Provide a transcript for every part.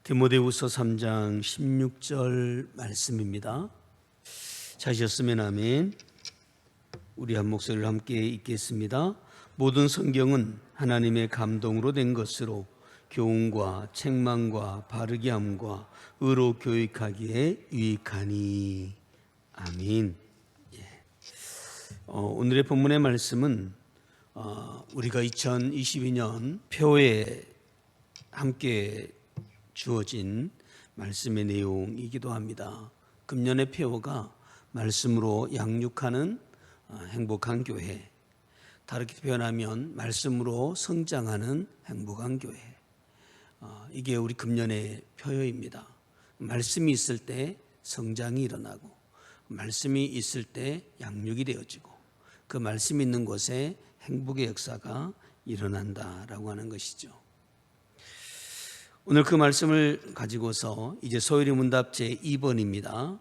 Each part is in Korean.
디모데후서 3장 16절 말씀입니다. 찾으셨으면 아멘. 우리 한 목소리를 함께 읽겠습니다. 모든 성경은 하나님의 감동으로 된 것으로 교훈과 책망과 바르게 함과 의로 교육하기에 유익하니. 아멘. 오늘의 본문의 말씀은 우리가 2022년 표에 함께 주어진 말씀의 내용이기도 합니다. 금년의 표어가 말씀으로 양육하는 행복한 교회, 다르게 표현하면 말씀으로 성장하는 행복한 교회. 이게 우리 금년의 표어입니다. 말씀이 있을 때 성장이 일어나고, 말씀이 있을 때 양육이 되어지고, 그 말씀이 있는 곳에 행복의 역사가 일어난다라고 하는 것이죠. 오늘 그 말씀을 가지고서 이제 소요리 문답 제2번입니다.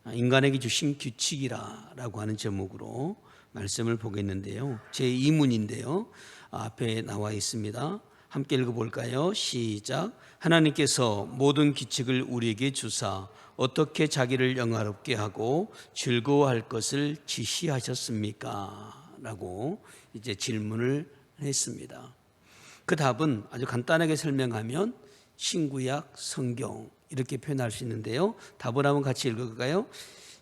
인간에게 주신 규칙이라고 하는 제목으로 말씀을 보겠는데요. 제2문인데요. 앞에 나와 있습니다. 함께 읽어볼까요? 시작. 하나님께서 모든 규칙을 우리에게 주사 어떻게 자기를 영화롭게 하고 즐거워할 것을 지시하셨습니까? 라고 이제 질문을 했습니다. 그 답은 아주 간단하게 설명하면 신구약 성경 이렇게 표현할 수 있는데요. 답을 한번 같이 읽어볼까요?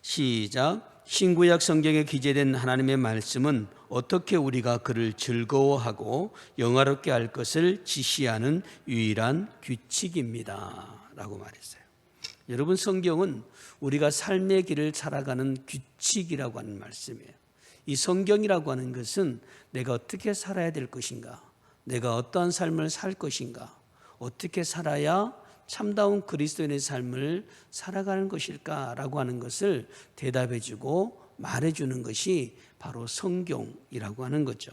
시작. 신구약 성경에 기재된 하나님의 말씀은 어떻게 우리가 그를 즐거워하고 영화롭게 할 것을 지시하는 유일한 규칙입니다. 라고 말했어요. 여러분, 성경은 우리가 삶의 길을 살아가는 규칙이라고 하는 말씀이에요. 이 성경이라고 하는 것은 내가 어떻게 살아야 될 것인가, 내가 어떠한 삶을 살 것인가, 어떻게 살아야 참다운 그리스도인의 삶을 살아가는 것일까라고 하는 것을 대답해주고 말해주는 것이 바로 성경이라고 하는 거죠.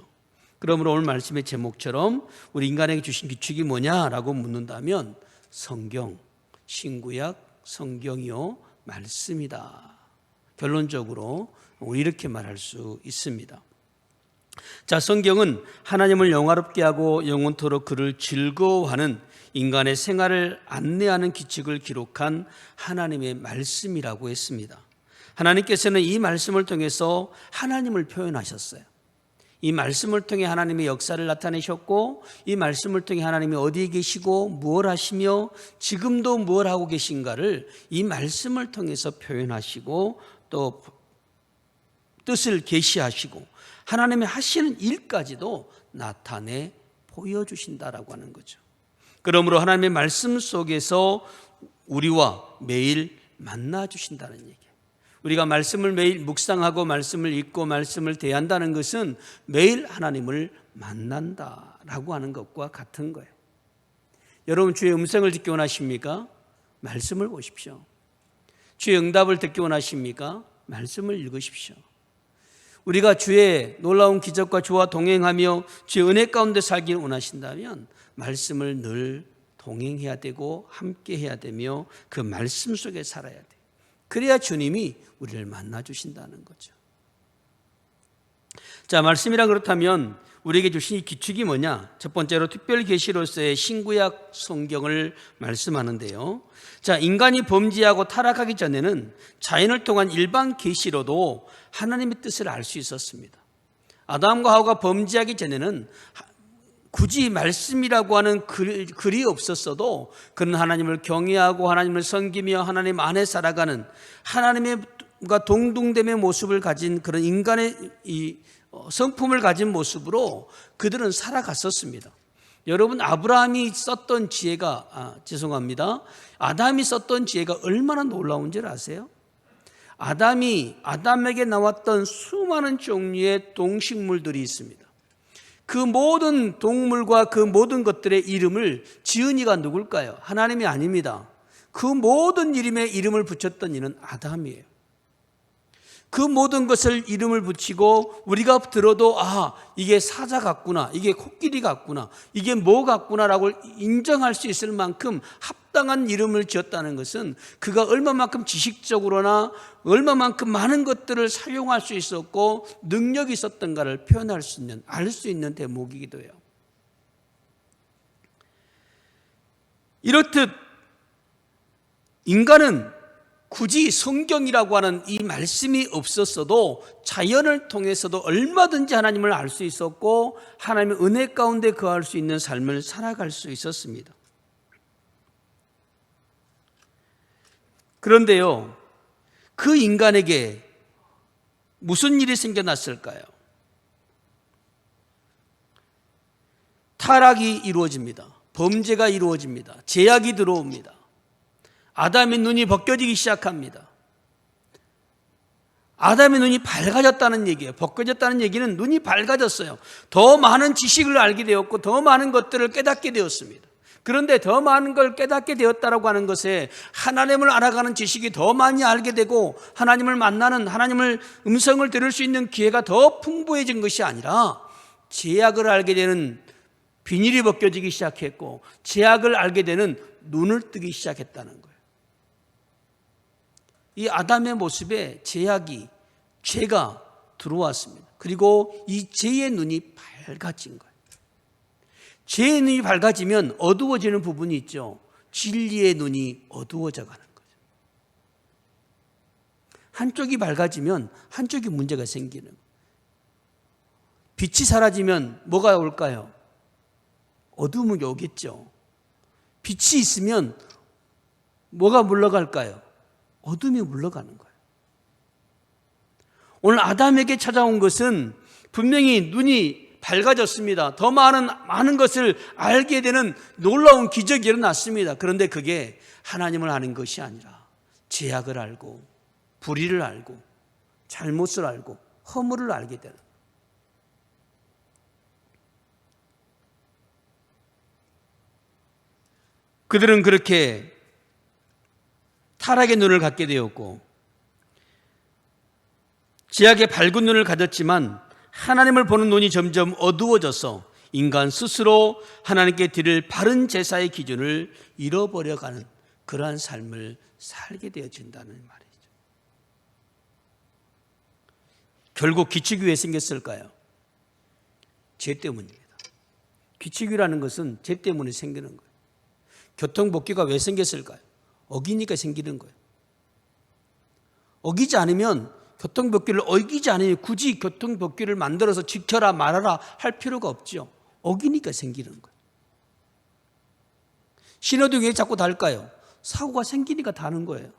그러므로 오늘 말씀의 제목처럼 우리 인간에게 주신 규칙이 뭐냐라고 묻는다면 성경, 신구약 성경이요 말씀이다. 결론적으로 우리 이렇게 말할 수 있습니다. 자, 성경은 하나님을 영화롭게 하고 영원토록 그를 즐거워하는 인간의 생활을 안내하는 규칙을 기록한 하나님의 말씀이라고 했습니다. 하나님께서는 이 말씀을 통해서 하나님을 표현하셨어요. 이 말씀을 통해 하나님의 역사를 나타내셨고, 이 말씀을 통해 하나님이 어디에 계시고 무엇을 하시며 지금도 무엇을 하고 계신가를 이 말씀을 통해서 표현하시고 또 뜻을 계시하시고 하나님이 하시는 일까지도 나타내 보여주신다라고 하는 거죠. 그러므로 하나님의 말씀 속에서 우리와 매일 만나주신다는 얘기예요. 우리가 말씀을 매일 묵상하고 말씀을 읽고 말씀을 대한다는 것은 매일 하나님을 만난다라고 하는 것과 같은 거예요. 여러분, 주의 음성을 듣기 원하십니까? 말씀을 보십시오. 주의 응답을 듣기 원하십니까? 말씀을 읽으십시오. 우리가 주의 놀라운 기적과 주와 동행하며 주의 은혜 가운데 살기를 원하신다면 말씀을 늘 동행해야 되고 함께 해야 되며 그 말씀 속에 살아야 돼요. 그래야 주님이 우리를 만나주신다는 거죠. 자, 말씀이라 그렇다면 우리에게 주신 이 규칙이 뭐냐? 첫 번째로 특별계시로서의 신구약 성경을 말씀하는데요. 자, 인간이 범죄하고 타락하기 전에는 자연을 통한 일반 계시로도 하나님의 뜻을 알 수 있었습니다. 아담과 하와가 범죄하기 전에는 굳이 말씀이라고 하는 글이 없었어도 그는 하나님을 경외하고 하나님을 섬기며 하나님 안에 살아가는 하나님과 동등됨의 모습을 가진 그런 인간의 이 성품을 가진 모습으로 그들은 살아갔었습니다. 여러분, 아브라함이 썼던 지혜가 아담이 썼던 지혜가 얼마나 놀라운지를 아세요? 아담에게 나왔던 수많은 종류의 동식물들이 있습니다. 그 모든 동물과 그 모든 것들의 이름을 지은 이가 누굴까요? 하나님이 아닙니다. 그 모든 이름을 붙였던 이는 아담이에요. 그 모든 것을 이름을 붙이고 우리가 들어도 이게 사자 같구나, 이게 코끼리 같구나, 이게 뭐 같구나라고 인정할 수 있을 만큼 합당한 이름을 지었다는 것은 그가 얼마만큼 지식적으로나 얼마만큼 많은 것들을 사용할 수 있었고 능력이 있었던가를 표현할 수 있는, 알 수 있는 대목이기도 해요. 이렇듯 인간은 굳이 성경이라고 하는 이 말씀이 없었어도 자연을 통해서도 얼마든지 하나님을 알 수 있었고 하나님의 은혜 가운데 거할 수 있는 삶을 살아갈 수 있었습니다. 그런데요, 그 인간에게 무슨 일이 생겨났을까요? 타락이 이루어집니다. 범죄가 이루어집니다. 죄악이 들어옵니다. 아담의 눈이 벗겨지기 시작합니다. 아담의 눈이 밝아졌다는 얘기예요. 벗겨졌다는 얘기는 눈이 밝아졌어요. 더 많은 지식을 알게 되었고 더 많은 것들을 깨닫게 되었습니다. 그런데 더 많은 걸 깨닫게 되었다라고 하는 것에 하나님을 알아가는 지식이 더 많이 알게 되고 하나님을 만나는, 하나님을 음성을 들을 수 있는 기회가 더 풍부해진 것이 아니라 죄악을 알게 되는 비닐이 벗겨지기 시작했고 죄악을 알게 되는 눈을 뜨기 시작했다는 거예요. 이 아담의 모습에 죄악이, 죄가 들어왔습니다. 그리고 이 죄의 눈이 밝아진 거예요. 죄의 눈이 밝아지면 어두워지는 부분이 있죠. 진리의 눈이 어두워져 가는 거죠. 한쪽이 밝아지면 한쪽이 문제가 생기는 거예요. 빛이 사라지면 뭐가 올까요? 어둠이 오겠죠. 빛이 있으면 뭐가 물러갈까요? 어둠이 물러가는 거예요. 오늘 아담에게 찾아온 것은 분명히 눈이 밝아졌습니다. 더 많은 것을 알게 되는 놀라운 기적이 일어났습니다. 그런데 그게 하나님을 아는 것이 아니라 죄악을 알고 불의를 알고 잘못을 알고 허물을 알게 되는, 그들은 그렇게 타락의 눈을 갖게 되었고 죄악의 밝은 눈을 가졌지만 하나님을 보는 눈이 점점 어두워져서 인간 스스로 하나님께 드릴 바른 제사의 기준을 잃어버려가는 그러한 삶을 살게 되어진다는 말이죠. 결국 기축이 왜 생겼을까요? 죄 때문입니다. 기축이라는 것은 죄 때문에 생기는 거예요. 교통법규가 왜 생겼을까요? 어기니까 생기는 거예요. 어기지 않으면, 교통법규를 어기지 않으면 굳이 교통법규를 만들어서 지켜라 말아라 할 필요가 없죠. 어기니까 생기는 거예요. 신호등이 왜 자꾸 달까요? 사고가 생기니까 다는 거예요.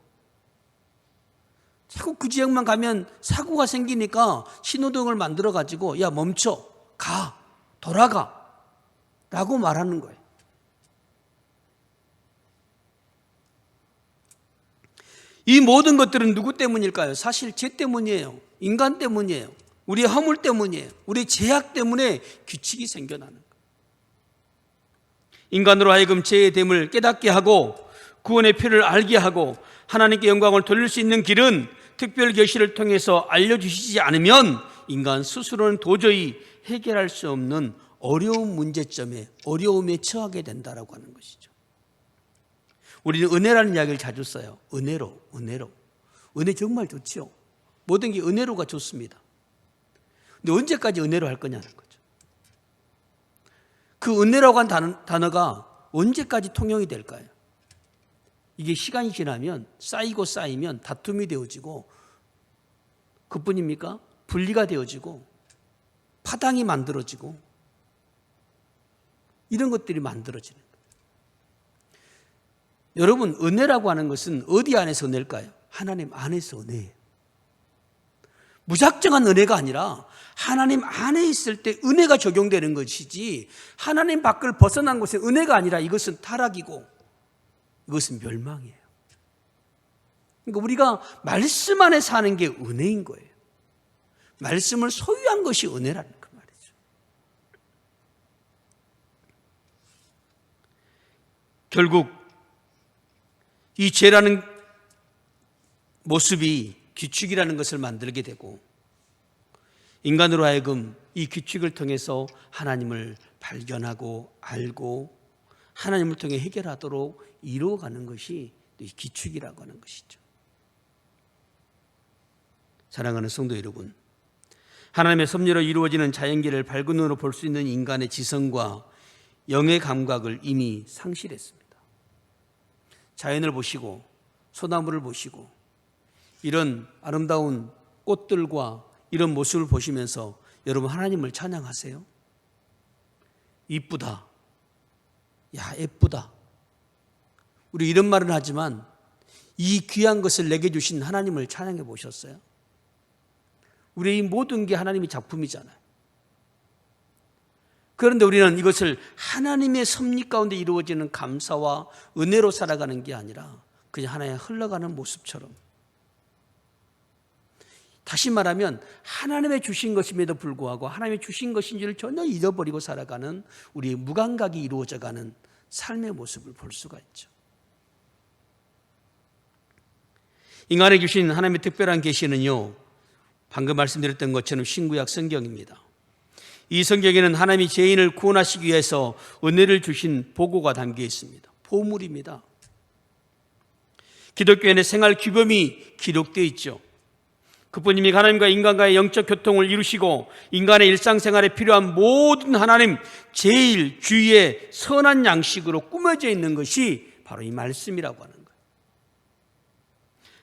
자꾸 그 지역만 가면 사고가 생기니까 신호등을 만들어 가지고 야 멈춰, 가, 돌아가 라고 말하는 거예요. 이 모든 것들은 누구 때문일까요? 사실 죄 때문이에요. 인간 때문이에요. 우리의 허물 때문이에요. 우리의 죄악 때문에 규칙이 생겨나는 거예요. 인간으로 하여금 죄의 됨을 깨닫게 하고 구원의 표를 알게 하고 하나님께 영광을 돌릴 수 있는 길은 특별 계시를 통해서 알려주시지 않으면 인간 스스로는 도저히 해결할 수 없는 어려운 문제점에, 어려움에 처하게 된다라고 하는 것이죠. 우리는 은혜라는 이야기를 자주 써요. 은혜로. 은혜 정말 좋죠. 모든 게 은혜로가 좋습니다. 근데 언제까지 은혜로 할 거냐는 거죠. 그 은혜라고 한 단어가 언제까지 통용이 될까요? 이게 시간이 지나면 쌓이면 다툼이 되어지고, 그뿐입니까? 분리가 되어지고 파당이 만들어지고 이런 것들이 만들어지는 거예요. 여러분, 은혜라고 하는 것은 어디 안에서 은혜일까요? 하나님 안에서 은혜예요. 무작정한 은혜가 아니라 하나님 안에 있을 때 은혜가 적용되는 것이지, 하나님 밖을 벗어난 곳에 은혜가 아니라 이것은 타락이고 이것은 멸망이에요. 그러니까 우리가 말씀 안에 사는 게 은혜인 거예요. 말씀을 소유한 것이 은혜라는 그 말이죠. 결국 이 죄라는 모습이 규칙이라는 것을 만들게 되고, 인간으로 하여금 이 규칙을 통해서 하나님을 발견하고 알고 하나님을 통해 해결하도록 이루어가는 것이 이 규칙이라고 하는 것이죠. 사랑하는 성도 여러분, 하나님의 섭리로 이루어지는 자연계를 밝은 눈으로 볼 수 있는 인간의 지성과 영의 감각을 이미 상실했습니다. 자연을 보시고 소나무를 보시고 이런 아름다운 꽃들과 이런 모습을 보시면서 여러분 하나님을 찬양하세요? 이쁘다. 야, 예쁘다. 우리 이런 말은 하지만 이 귀한 것을 내게 주신 하나님을 찬양해 보셨어요? 우리의 이 모든 게 하나님의 작품이잖아요. 그런데 우리는 이것을 하나님의 섭리 가운데 이루어지는 감사와 은혜로 살아가는 게 아니라 그냥 하나의 흘러가는 모습처럼, 다시 말하면 하나님의 주신 것임에도 불구하고 하나님의 주신 것인 줄 전혀 잊어버리고 살아가는 우리의 무감각이 이루어져가는 삶의 모습을 볼 수가 있죠. 인간에 주신 하나님의 특별한 계시는요, 방금 말씀드렸던 것처럼 신구약 성경입니다. 이 성경에는 하나님이 죄인을 구원하시기 위해서 은혜를 주신 보고가 담겨 있습니다. 보물입니다. 기독교인의 생활 규범이 기록되어 있죠. 그분님이 하나님과 인간과의 영적 교통을 이루시고 인간의 일상생활에 필요한 모든 하나님 제일 주위의 선한 양식으로 꾸며져 있는 것이 바로 이 말씀이라고 하는 거예요.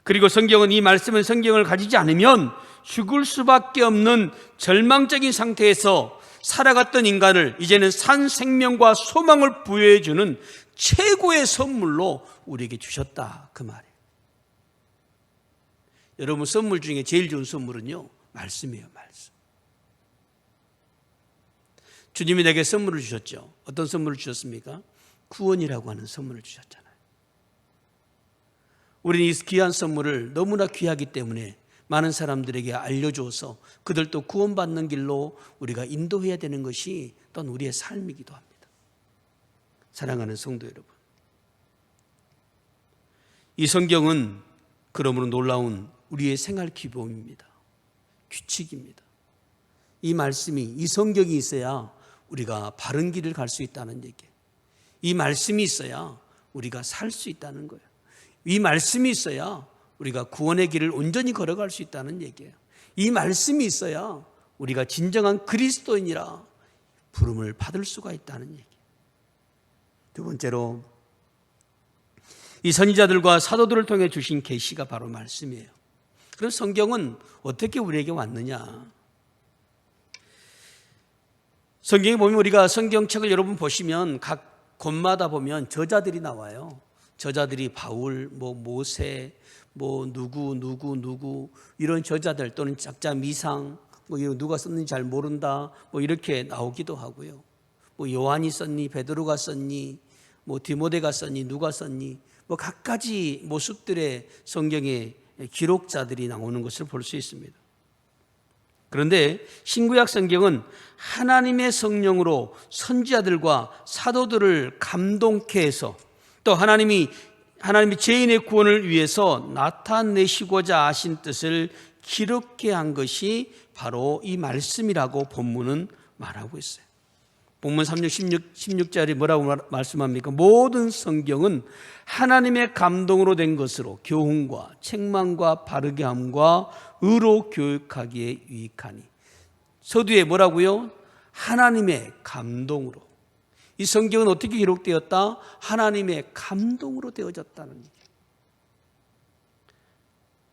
그리고 성경은 이 말씀은 성경을 가지지 않으면 죽을 수밖에 없는 절망적인 상태에서 살아갔던 인간을 이제는 산 생명과 소망을 부여해 주는 최고의 선물로 우리에게 주셨다, 그 말이에요. 여러분, 선물 중에 제일 좋은 선물은요, 말씀이에요. 말씀. 주님이 내게 선물을 주셨죠. 어떤 선물을 주셨습니까? 구원이라고 하는 선물을 주셨잖아요. 우리는 이 귀한 선물을 너무나 귀하기 때문에 많은 사람들에게 알려줘서 그들도 구원받는 길로 우리가 인도해야 되는 것이 또한 우리의 삶이기도 합니다. 사랑하는 성도 여러분, 이 성경은 그러므로 놀라운 우리의 생활 기본입니다. 규칙입니다. 이 말씀이, 이 성경이 있어야 우리가 바른 길을 갈 수 있다는 얘기예요. 이 말씀이 있어야 우리가 살 수 있다는 거예요. 이 말씀이 있어야 우리가 구원의 길을 온전히 걸어갈 수 있다는 얘기예요. 이 말씀이 있어야 우리가 진정한 그리스도인이라 부름을 받을 수가 있다는 얘기예요. 두 번째로, 이 선지자들과 사도들을 통해 주신 계시가 바로 말씀이에요. 그럼 성경은 어떻게 우리에게 왔느냐? 성경에 보면, 우리가 성경책을 여러분 보시면 각 곳마다 보면 저자들이 나와요. 저자들이 바울, 모세, 누구 이런 저자들, 또는 작자 미상, 이거 누가 썼는지 잘 모른다, 이렇게 나오기도 하고요. 요한이 썼니, 베드로가 썼니, 디모데가 썼니, 누가 썼니, 각가지 모습들의 성경의 기록자들이 나오는 것을 볼 수 있습니다. 그런데 신구약 성경은 하나님의 성령으로 선지자들과 사도들을 감동케 해서 또 하나님이 죄인의 구원을 위해서 나타내시고자 하신 뜻을 기록케 한 것이 바로 이 말씀이라고 본문은 말하고 있어요. 본문 3장 16절에 뭐라고 말씀합니까? 모든 성경은 하나님의 감동으로 된 것으로 교훈과 책망과 바르게 함과 의로 교육하기에 유익하니. 서두에 뭐라고요? 하나님의 감동으로. 이 성경은 어떻게 기록되었다? 하나님의 감동으로 되어졌다는 얘기예요.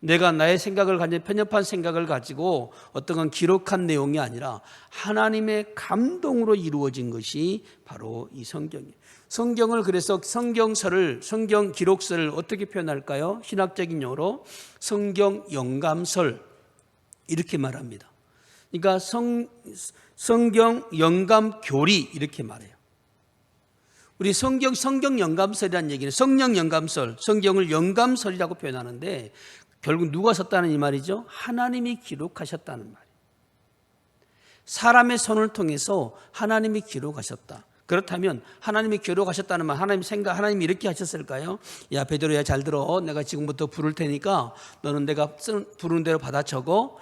내가 나의 생각을 가진 편협한 생각을 가지고 어떤 건 기록한 내용이 아니라 하나님의 감동으로 이루어진 것이 바로 이 성경이에요. 성경을, 그래서 성경 기록서를 어떻게 표현할까요? 신학적인 용어로 성경 영감설, 이렇게 말합니다. 그러니까 성경 영감 교리, 이렇게 말해요. 우리 성경 영감설이라는 얘기는 성령 영감설, 성경을 영감설이라고 표현하는데 결국 누가 썼다는 이 말이죠? 하나님이 기록하셨다는 말이에요. 사람의 손을 통해서 하나님이 기록하셨다. 그렇다면 하나님이 기록하셨다는 말, 하나님이 이렇게 하셨을까요? 야, 베드로야, 잘 들어. 내가 지금부터 부를 테니까 너는 내가 부르는 대로 받아 적어.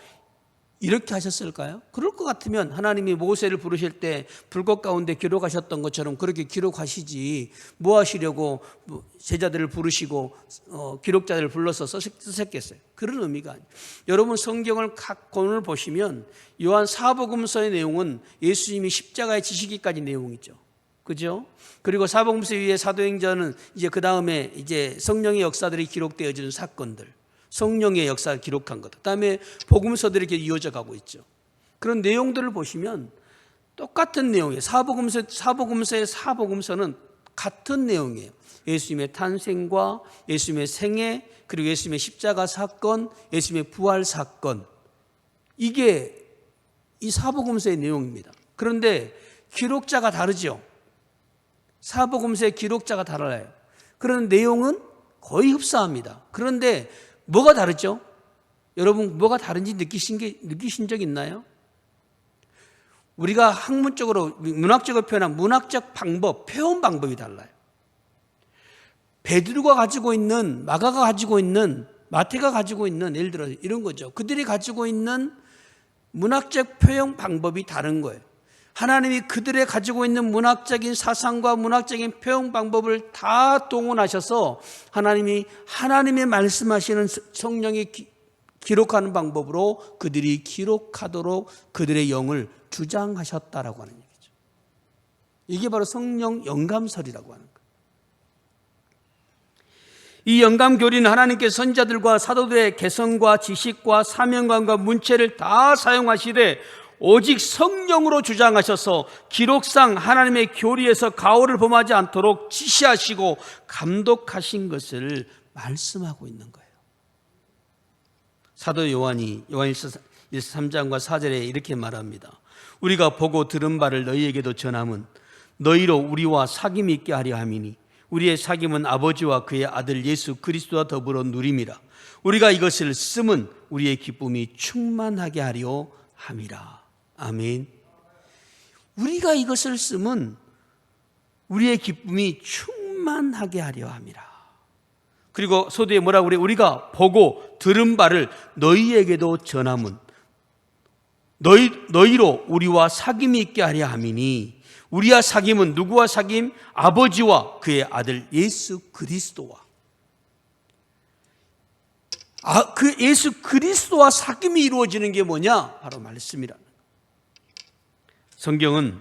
이렇게 하셨을까요? 그럴 것 같으면 하나님이 모세를 부르실 때 불꽃 가운데 기록하셨던 것처럼 그렇게 기록하시지, 뭐 하시려고 제자들을 부르시고 기록자들을 불러서 쓰셨겠어요? 그런 의미가 아니에요. 여러분, 성경을 각 권을 보시면 요한 사복음서의 내용은 예수님이 십자가에 지시기까지 내용이죠. 그죠? 그리고 사복음서 위에 사도행전은 이제 그 다음에 이제 성령의 역사들이 기록되어지는 사건들, 성령의 역사를 기록한 것. 그다음에 복음서들이 이렇게 이어져 가고 있죠. 그런 내용들을 보시면 똑같은 내용이에요. 사복음서의 사복음서는 같은 내용이에요. 예수님의 탄생과 예수님의 생애, 그리고 예수님의 십자가 사건, 예수님의 부활 사건. 이게 이 사복음서의 내용입니다. 그런데 기록자가 다르죠. 사복음서의 기록자가 달라요. 그런 내용은 거의 흡사합니다. 그런데 뭐가 다르죠? 여러분 뭐가 다른지 느끼신 적 있나요? 우리가 학문적으로 문학적으로 표현한 문학적 방법, 표현 방법이 달라요. 베드로가 가지고 있는, 마가가 가지고 있는, 마태가 가지고 있는, 예를 들어 이런 거죠. 그들이 가지고 있는 문학적 표현 방법이 다른 거예요. 하나님이 그들의 가지고 있는 문학적인 사상과 문학적인 표현 방법을 다 동원하셔서 하나님이 하나님의 말씀하시는 성령이 기록하는 방법으로 그들이 기록하도록 그들의 영을 주장하셨다라고 하는 얘기죠. 이게 바로 성령 영감설이라고 하는 거예요. 이 영감 교리는 하나님께서 선지자들과 사도들의 개성과 지식과 사명감과 문체를 다 사용하시되 오직 성령으로 주장하셔서 기록상 하나님의 교리에서 가오를 범하지 않도록 지시하시고 감독하신 것을 말씀하고 있는 거예요. 사도 요한이 요한일서 3장과 4절에 이렇게 말합니다. 우리가 보고 들은 바를 너희에게도 전함은 너희로 우리와 사귐이 있게 하려 함이니 우리의 사귐은 아버지와 그의 아들 예수 그리스도와 더불어 누림이라. 우리가 이것을 쓰면 우리의 기쁨이 충만하게 하려 함이라. 아멘. 우리가 이것을 쓰면 우리의 기쁨이 충만하게 하려 함이라. 그리고 소두에 뭐라고 그래요? 우리가 보고 들은 바를 너희에게도 전함은 너희로 우리와 사귐이 있게 하려 함이니 우리와 사귐은 누구와 사귐? 아버지와 그의 아들 예수 그리스도와. 그 예수 그리스도와 사귐이 이루어지는 게 뭐냐? 바로 말씀이라는 거예요. 성경은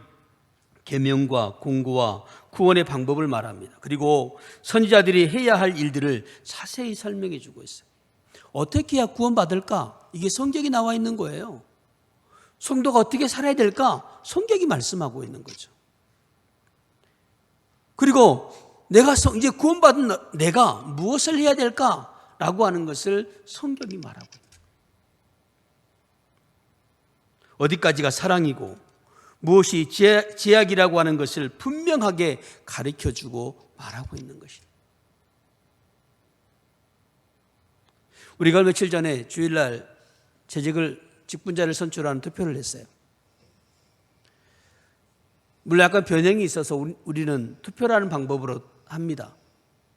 계명과 공고와 구원의 방법을 말합니다. 그리고 선지자들이 해야 할 일들을 자세히 설명해 주고 있어요. 어떻게 해야 구원받을까? 이게 성경이 나와 있는 거예요. 성도가 어떻게 살아야 될까? 성경이 말씀하고 있는 거죠. 그리고 내가 이제 구원받은 내가 무엇을 해야 될까라고 하는 것을 성경이 말하고 있는 거예요. 어디까지가 사랑이고 무엇이 제약이라고 하는 것을 분명하게 가르쳐주고 말하고 있는 것입니다. 우리가 며칠 전에 주일날 직분자를 선출하는 투표를 했어요. 물론 약간 변형이 있어서 우리는 투표라는 방법으로 합니다.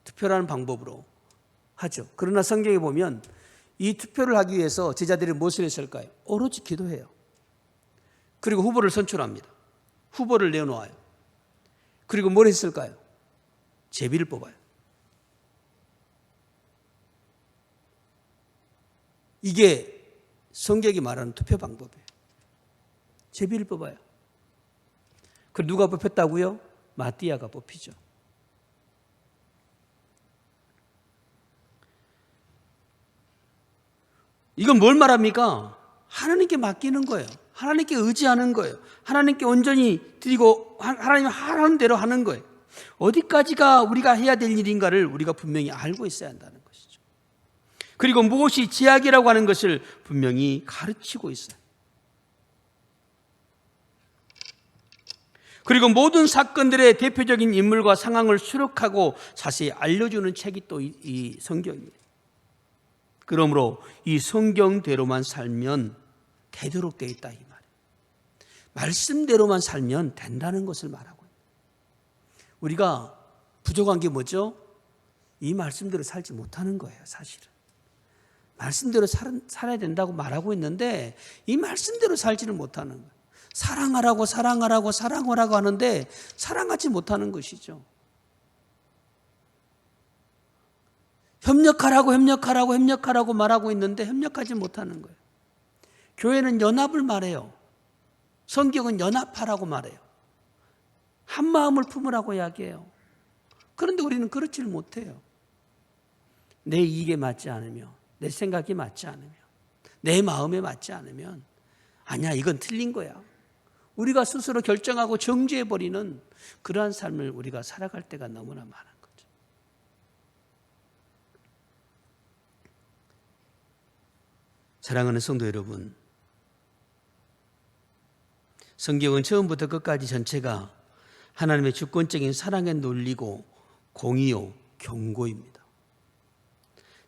투표라는 방법으로 하죠. 그러나 성경에 보면 이 투표를 하기 위해서 제자들이 무엇을 했을까요? 오로지 기도해요. 그리고 후보를 선출합니다. 후보를 내놓아요. 그리고 뭘 했을까요? 제비를 뽑아요. 이게 성경이 말하는 투표 방법이에요. 제비를 뽑아요. 그 누가 뽑혔다고요? 마띠아가 뽑히죠. 이건 뭘 말합니까? 하나님께 맡기는 거예요. 하나님께 의지하는 거예요. 하나님께 온전히 드리고 하나님 하라는 대로 하는 거예요. 어디까지가 우리가 해야 될 일인가를 우리가 분명히 알고 있어야 한다는 것이죠. 그리고 무엇이 제약이라고 하는 것을 분명히 가르치고 있어요. 그리고 모든 사건들의 대표적인 인물과 상황을 수록하고 자세히 알려주는 책이 또 이 성경입니다. 그러므로 이 성경대로만 살면 되도록 되어 있다 이 말이에요. 말씀대로만 살면 된다는 것을 말하고 있는 거예요. 우리가 부족한 게 뭐죠? 이 말씀대로 살지 못하는 거예요. 사실은 말씀대로 살아야 된다고 말하고 있는데 이 말씀대로 살지는 못하는 거예요. 사랑하라고 하는데 사랑하지 못하는 것이죠. 협력하라고 말하고 있는데 협력하지 못하는 거예요. 교회는 연합을 말해요. 성경은 연합하라고 말해요. 한 마음을 품으라고 이야기해요. 그런데 우리는 그렇지를 못해요. 내 이익에 맞지 않으며, 내 생각이 맞지 않으며, 내 마음에 맞지 않으면 아니야, 이건 틀린 거야. 우리가 스스로 결정하고 정죄해버리는 그러한 삶을 우리가 살아갈 때가 너무나 많은 거죠. 사랑하는 성도 여러분, 성경은 처음부터 끝까지 전체가 하나님의 주권적인 사랑의 논리고 공의요 경고입니다.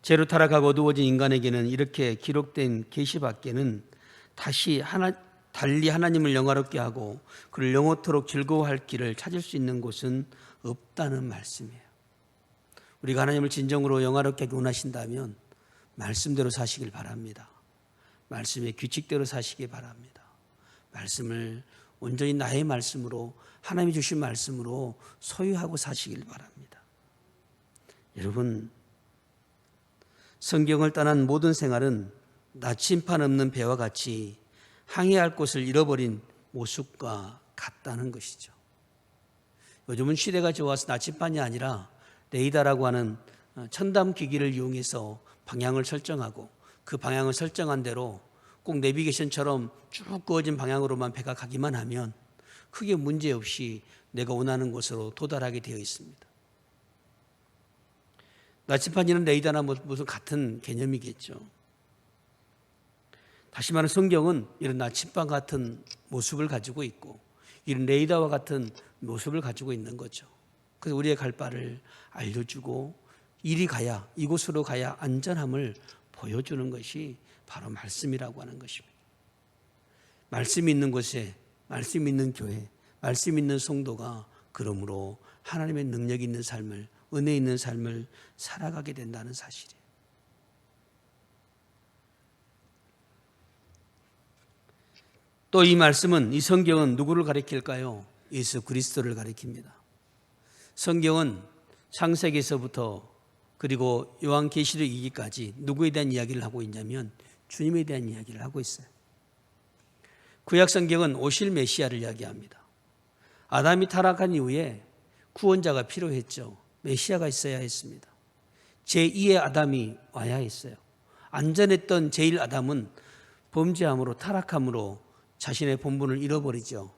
죄로 타락하고 어두워진 인간에게는 이렇게 기록된 계시밖에는 달리 하나님을 영화롭게 하고 그를 영원토록 즐거워할 길을 찾을 수 있는 곳은 없다는 말씀이에요. 우리가 하나님을 진정으로 영화롭게 하기 원하신다면 말씀대로 사시길 바랍니다. 말씀의 규칙대로 사시기 바랍니다. 말씀을 온전히 나의 말씀으로, 하나님이 주신 말씀으로 소유하고 사시길 바랍니다. 여러분, 성경을 떠난 모든 생활은 나침판 없는 배와 같이 항해할 곳을 잃어버린 모습과 같다는 것이죠. 요즘은 시대가 좋아서 나침판이 아니라 레이더라고 하는 첨단 기기를 이용해서 방향을 설정하고 그 방향을 설정한 대로 꼭 내비게이션처럼 쭉 그어진 방향으로만 배가 가기만 하면 크게 문제없이 내가 원하는 곳으로 도달하게 되어 있습니다. 나침판이나 레이더나 무슨 같은 개념이겠죠. 다시 말하면 성경은 이런 나침반 같은 모습을 가지고 있고 이런 레이더와 같은 모습을 가지고 있는 거죠. 그래서 우리의 갈 바를 알려주고 이곳으로 가야 안전함을 보여주는 것이 바로 말씀이라고 하는 것입니다. 말씀이 있는 곳에, 말씀이 있는 교회, 말씀이 있는 성도가 그러므로 하나님의 능력이 있는 삶을, 은혜 있는 삶을 살아가게 된다는 사실이에요. 또 이 말씀은, 이 성경은 누구를 가리킬까요? 예수 그리스도를 가리킵니다. 성경은 창세기에서부터 그리고 요한계시록 2기까지 누구에 대한 이야기를 하고 있냐면 주님에 대한 이야기를 하고 있어요. 구약 성경은 오실 메시아를 이야기합니다. 아담이 타락한 이후에 구원자가 필요했죠. 메시아가 있어야 했습니다. 제2의 아담이 와야 했어요. 안전했던 제1 아담은 범죄함으로 타락함으로 자신의 본분을 잃어버리죠.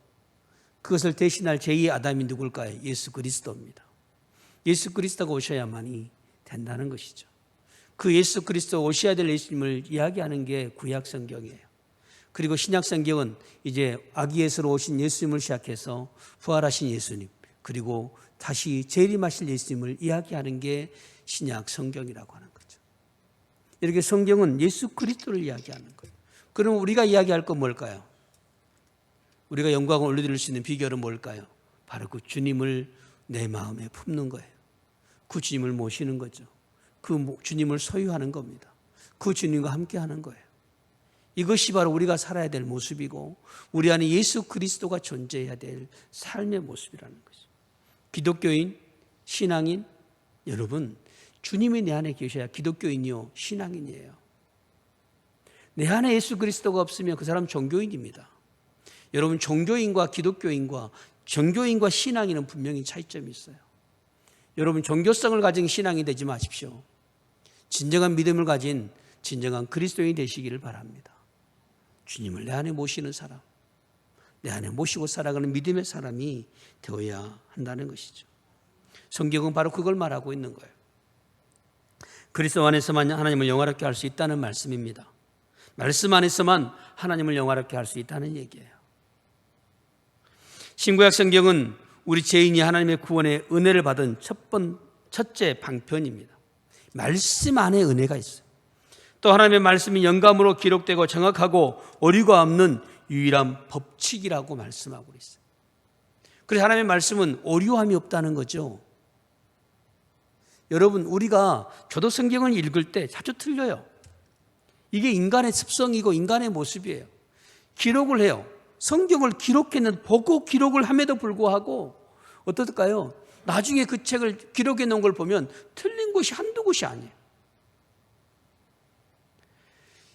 그것을 대신할 제2의 아담이 누굴까요? 예수 그리스도입니다. 예수 그리스도가 오셔야만이 된다는 것이죠. 그 예수 그리스도 오셔야 될 예수님을 이야기하는 게 구약 성경이에요. 그리고 신약 성경은 이제 아기 예수로 오신 예수님을 시작해서 부활하신 예수님, 그리고 다시 재림하실 예수님을 이야기하는 게 신약 성경이라고 하는 거죠. 이렇게 성경은 예수 그리스도를 이야기하는 거예요. 그럼 우리가 이야기할 건 뭘까요? 우리가 영광을 올려드릴 수 있는 비결은 뭘까요? 바로 그 주님을 내 마음에 품는 거예요. 그 주님을 모시는 거죠. 그 주님을 소유하는 겁니다. 그 주님과 함께 하는 거예요. 이것이 바로 우리가 살아야 될 모습이고 우리 안에 예수 그리스도가 존재해야 될 삶의 모습이라는 것이죠. 기독교인, 신앙인, 여러분, 주님이 내 안에 계셔야 기독교인이요 신앙인이에요. 내 안에 예수 그리스도가 없으면 그 사람 종교인입니다. 여러분, 종교인과 기독교인과 정교인과 신앙인은 분명히 차이점이 있어요. 여러분, 종교성을 가진 신앙이 되지 마십시오. 진정한 믿음을 가진 진정한 그리스도인이 되시기를 바랍니다. 주님을 내 안에 모시는 사람, 내 안에 모시고 살아가는 믿음의 사람이 되어야 한다는 것이죠. 성경은 바로 그걸 말하고 있는 거예요. 그리스도 안에서만 하나님을 영화롭게 할 수 있다는 말씀입니다. 말씀 안에서만 하나님을 영화롭게 할 수 있다는 얘기예요. 신구약 성경은 우리 죄인이 하나님의 구원의 은혜를 받은 첫째 방편입니다. 말씀 안에 은혜가 있어요. 또 하나님의 말씀이 영감으로 기록되고 정확하고 오류가 없는 유일한 법칙이라고 말씀하고 있어요. 그래서 하나님의 말씀은 오류함이 없다는 거죠. 여러분, 우리가 저도 성경을 읽을 때 자주 틀려요. 이게 인간의 습성이고 인간의 모습이에요. 기록을 해요. 성경을 기록했는데 보고 기록을 함에도 불구하고 어떨까요? 나중에 그 책을 기록해 놓은 걸 보면 틀린 곳이 한두 곳이 아니에요.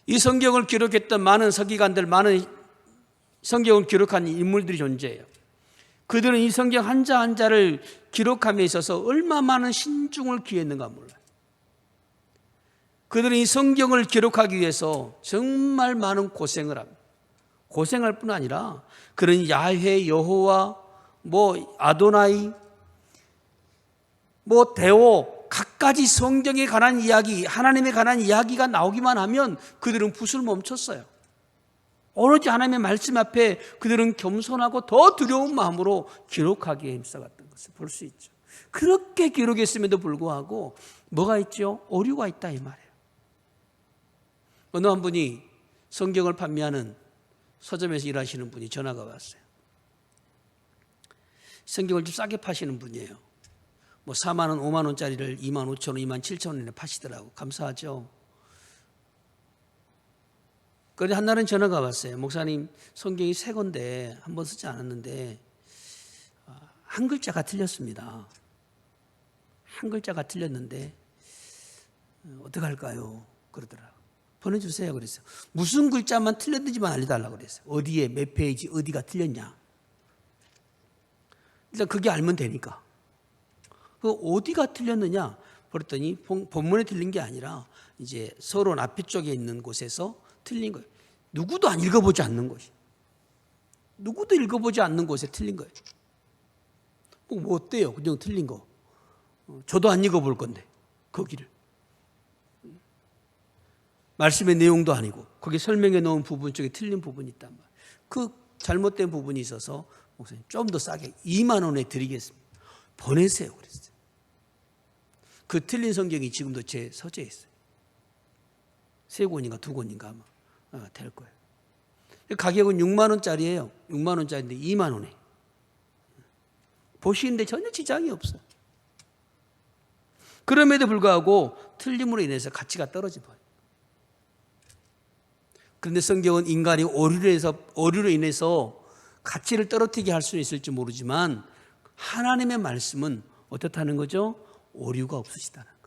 이 성경을 기록했던 많은 서기관들, 많은 성경을 기록한 인물들이 존재해요. 그들은 이 성경 한자 한자를 기록함에 있어서 얼마 많은 신중을 기했는가 몰라요. 그들은 이 성경을 기록하기 위해서 정말 많은 고생을 합니다. 고생할 뿐 아니라 그런 야훼, 여호와, 아도나이, 데오, 갖가지 성경에 관한 이야기, 하나님에 관한 이야기가 나오기만 하면 그들은 붓을 멈췄어요. 오로지 하나님의 말씀 앞에 그들은 겸손하고 더 두려운 마음으로 기록하기에 힘써갔던 것을 볼 수 있죠. 그렇게 기록했음에도 불구하고 뭐가 있죠? 오류가 있다 이 말이에요. 어느 한 분이 성경을 판매하는 서점에서 일하시는 분이 전화가 왔어요. 성경을 좀 싸게 파시는 분이에요. 4만 원, 5만 원짜리를 2만 5천 원, 2만 7천 원에 파시더라고. 감사하죠. 그런데 한날은 전화가 왔어요. 목사님, 성경이 새 건데 한 번 쓰지 않았는데 한 글자가 틀렸습니다. 한 글자가 틀렸는데 어떡할까요? 그러더라고요. 보내주세요 그랬어요. 무슨 글자만 틀렸는지만 알려달라고 그랬어요. 어디에 몇 페이지 어디가 틀렸냐. 일단 그게 알면 되니까. 그 어디가 틀렸느냐 그랬더니 본문에 틀린 게 아니라 이제 서론 앞에 쪽에 있는 곳에서 틀린 거예요. 누구도 안 읽어보지 않는 곳이. 누구도 읽어보지 않는 곳에 틀린 거예요. 뭐 어때요? 그냥 틀린 거. 저도 안 읽어볼 건데 거기를. 말씀의 내용도 아니고 거기 설명해 놓은 부분 쪽에 틀린 부분이 있단 말이에요. 그 잘못된 부분이 있어서 목사님 좀 더 싸게 2만 원에 드리겠습니다. 보내세요 그랬어요. 그 틀린 성경이 지금도 제 서재에 있어요. 3권인가 2권인가 아마 될 거예요. 가격은 6만 원짜리예요. 6만 원짜리인데 2만 원에. 보시는데 전혀 지장이 없어요. 그럼에도 불구하고 틀림으로 인해서 가치가 떨어져 버려요. 그런데 성경은 인간이 오류로 인해서 가치를 떨어뜨리게 할 수는 있을지 모르지만 하나님의 말씀은 어떻다는 거죠? 오류가 없으시다는 거예요.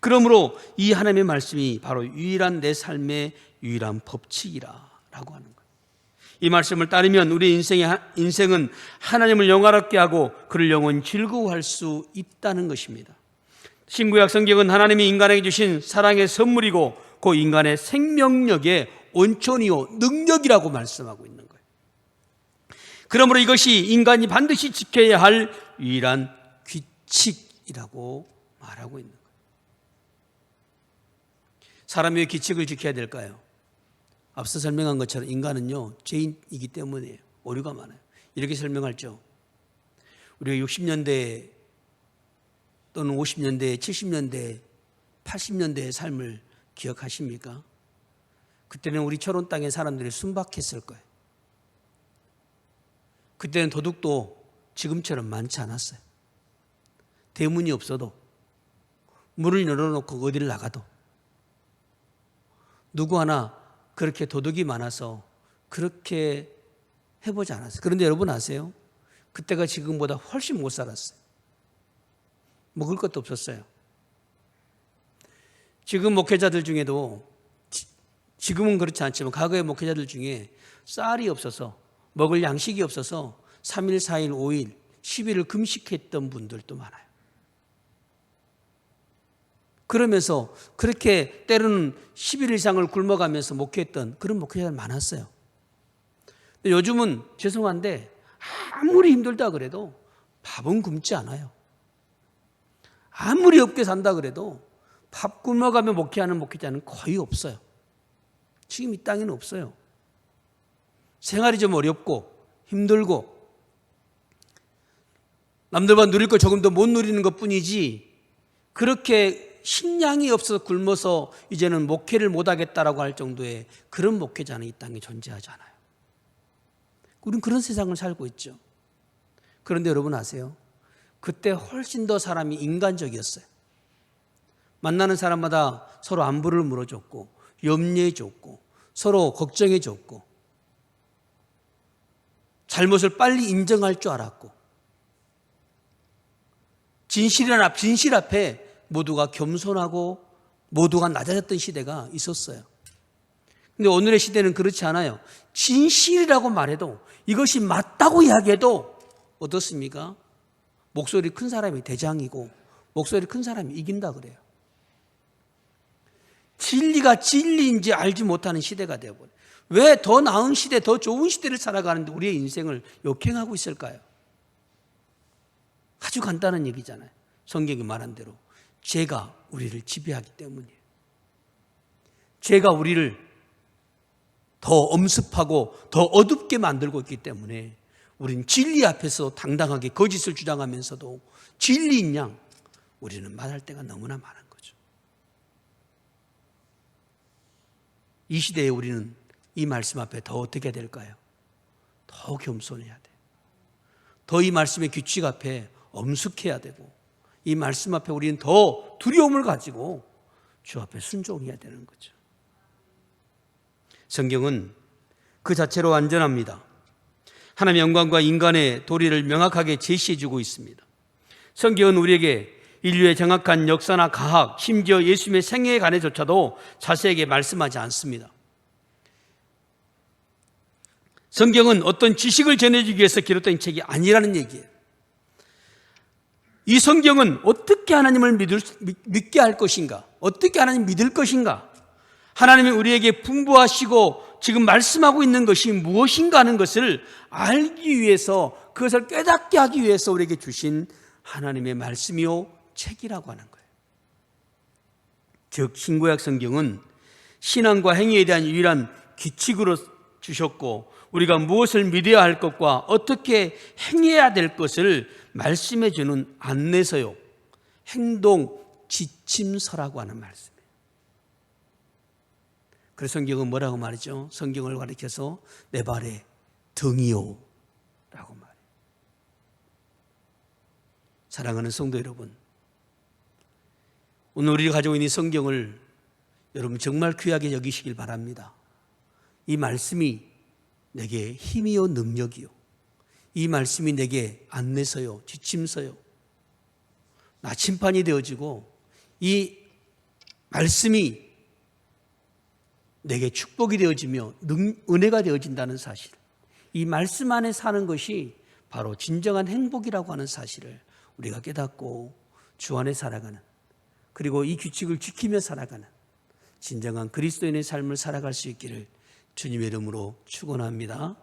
그러므로 이 하나님의 말씀이 바로 유일한 내 삶의 유일한 법칙이라고 하는 거예요. 이 말씀을 따르면 우리 인생은 하나님을 영화롭게 하고 그를 영원히 즐거워할 수 있다는 것입니다. 신구약 성경은 하나님이 인간에게 주신 사랑의 선물이고 그 인간의 생명력의 온천이요 능력이라고 말씀하고 있는 거예요. 그러므로 이것이 인간이 반드시 지켜야 할 유일한 규칙이라고 말하고 있는 거예요. 사람이 왜 규칙을 지켜야 될까요? 앞서 설명한 것처럼 인간은요 죄인이기 때문이에요. 오류가 많아요. 이렇게 설명할죠. 우리가 60년대 또는 50년대, 70년대, 80년대의 삶을 기억하십니까? 그때는 우리 철원 땅의 사람들이 순박했을 거예요. 그때는 도둑도 지금처럼 많지 않았어요. 대문이 없어도 문을 열어놓고 어디를 나가도 누구 하나 그렇게 도둑이 많아서 그렇게 해보지 않았어요. 그런데 여러분 아세요? 그때가 지금보다 훨씬 못 살았어요. 먹을 것도 없었어요. 지금 목회자들 중에도 지금은 그렇지 않지만 과거의 목회자들 중에 쌀이 없어서 먹을 양식이 없어서 3일, 4일, 5일, 10일을 금식했던 분들도 많아요. 그러면서 그렇게 때로는 10일 이상을 굶어가면서 목회했던 그런 목회자들 많았어요. 근데 요즘은 죄송한데 아무리 힘들다 그래도 밥은 굶지 않아요. 아무리 없게 산다 그래도 밥 굶어가며 목회하는 목회자는 거의 없어요. 지금 이 땅에는 없어요. 생활이 좀 어렵고 힘들고 남들과 누릴 거 조금 더 못 누리는 것뿐이지 그렇게 식량이 없어서 굶어서 이제는 목회를 못하겠다라고 할 정도의 그런 목회자는 이 땅에 존재하지 않아요. 우리는 그런 세상을 살고 있죠. 그런데 여러분 아세요? 그때 훨씬 더 사람이 인간적이었어요. 만나는 사람마다 서로 안부를 물어줬고 염려해줬고 서로 걱정해줬고 잘못을 빨리 인정할 줄 알았고 진실 앞에 모두가 겸손하고 모두가 낮아졌던 시대가 있었어요. 근데 오늘의 시대는 그렇지 않아요. 진실이라고 말해도, 이것이 맞다고 이야기해도 어떻습니까? 목소리 큰 사람이 대장이고 목소리 큰 사람이 이긴다 그래요. 진리가 진리인지 알지 못하는 시대가 되어버려요. 왜 더 나은 시대, 더 좋은 시대를 살아가는데 우리의 인생을 역행하고 있을까요? 아주 간단한 얘기잖아요. 성경이 말한 대로 죄가 우리를 지배하기 때문이에요. 죄가 우리를 더 엄습하고 더 어둡게 만들고 있기 때문에 우리는 진리 앞에서 당당하게 거짓을 주장하면서도 진리인 양 우리는 말할 때가 너무나 많은 거죠. 이 시대에 우리는 이 말씀 앞에 더 어떻게 될까요? 더 겸손해야 돼요. 더 이 말씀의 규칙 앞에 엄숙해야 되고, 이 말씀 앞에 우리는 더 두려움을 가지고 주 앞에 순종해야 되는 거죠. 성경은 그 자체로 완전합니다. 하나님의 영광과 인간의 도리를 명확하게 제시해주고 있습니다. 성경은 우리에게 인류의 정확한 역사나 과학, 심지어 예수님의 생애에 관해조차도 자세하게 말씀하지 않습니다. 성경은 어떤 지식을 전해주기 위해서 기록된 책이 아니라는 얘기예요. 이 성경은 어떻게 하나님을 믿게 할 것인가? 어떻게 하나님 믿을 것인가? 하나님이 우리에게 분부하시고 지금 말씀하고 있는 것이 무엇인가 하는 것을 알기 위해서, 그것을 깨닫게 하기 위해서 우리에게 주신 하나님의 말씀이요 책이라고 하는 거예요. 즉 신구약 성경은 신앙과 행위에 대한 유일한 규칙으로 주셨고, 우리가 무엇을 믿어야 할 것과 어떻게 행해야 될 것을 말씀해 주는 안내서요, 행동 지침서라고 하는 말씀이에요. 그래서 성경은 뭐라고 말이죠? 성경을 가리켜서 내 발의 등이요 라고 말해요. 사랑하는 성도 여러분, 오늘 우리가 가지고 있는 성경을 여러분 정말 귀하게 여기시길 바랍니다. 이 말씀이 내게 힘이요 능력이요, 이 말씀이 내게 안내서요 지침서요 나침판이 되어지고, 이 말씀이 내게 축복이 되어지며 은혜가 되어진다는 사실, 이 말씀 안에 사는 것이 바로 진정한 행복이라고 하는 사실을 우리가 깨닫고 주 안에 살아가는, 그리고 이 규칙을 지키며 살아가는 진정한 그리스도인의 삶을 살아갈 수 있기를 주님의 이름으로 축원합니다.